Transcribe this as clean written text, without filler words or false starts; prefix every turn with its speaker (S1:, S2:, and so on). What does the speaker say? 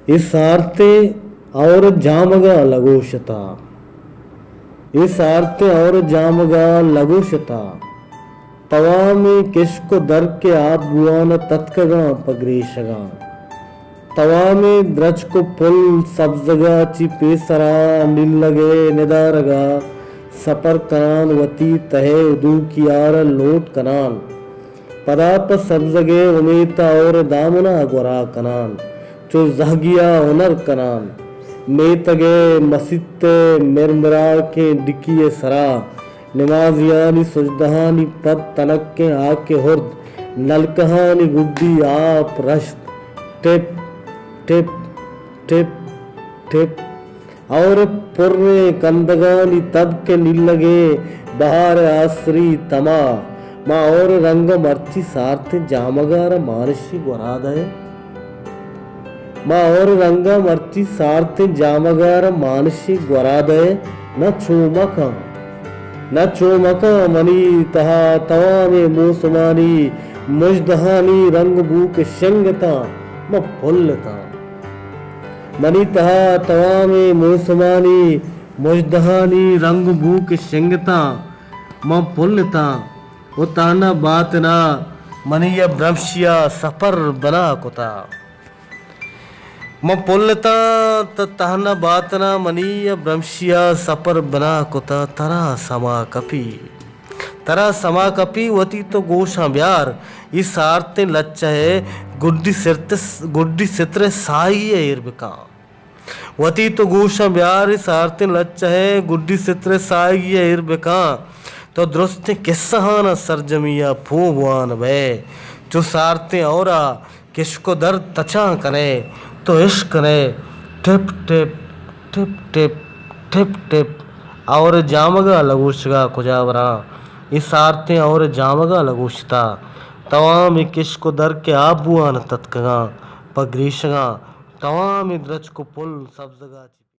S1: इस आरते और जामगा लगोशता, इस आरते और जामगा लगोशता, तवामी किसको दर के आप बुआन तत्कगा पगरीशगा, तवामी द्रज को पुल सब्जगा ची पेसरा नील लगे निदारगा, सपर कनान वती तहे उदू की आर लोट कनान, पदाप सब्जगे उमेता और दामना गुरा कनान, चो जहगिया हुनर कनान, मेतगे मसिते मिरमरा के डिकिए सरा, नमाजियानी सुजदहानी पद तनक के आके हुर्द, नलकहानी गुड्डी आप रश्त, टिप टिप टिप टिप और पुर्रे कंदगानी तब के नीलगे बहार आसरी तमा, माँ और रंग मर्ची सार्थ जामगार मानसी गुरादय, माँ और रंग मर्ची सार्थ जामगार मानसी गुरादय, न चोमका न चोमका मनी तहा तवामे मोसमानी, मुजदहानी रंग बूक शंगता म फुल्लता, मनी तहा तवामे मोसमानी, मुजदहानी रंग बूक शंगता म फुल्लता, उताना बात ना मनीय ब्रह्मशिया सफर बना कुता, म पुल्लता तहना बातना मनीय ब्रह्मशिया सपर बना कुता, तरा समा कपी वती तो गोशा ब्यार, इस आरते लच्चा है गुड्डी सित्र साई इर्बिका, वती तो गोशा ब्यार इस आरते लच्चा है गुड्डी सित्र साई इर्बिका, तो दुरुस्त किस्सहाना सरजमिया फूबवान भे, जो सारते औरा किसको दर तचा करे, तो इश्क ने tip tip tip tip tip tip और जामगा लगोशगा कुजावरा, इस आरते और जामगा लगोशता, तवाम किसको दर के आबुआन तत्कगा पगरीशगा, तवाम द्रज को पुल सब जगह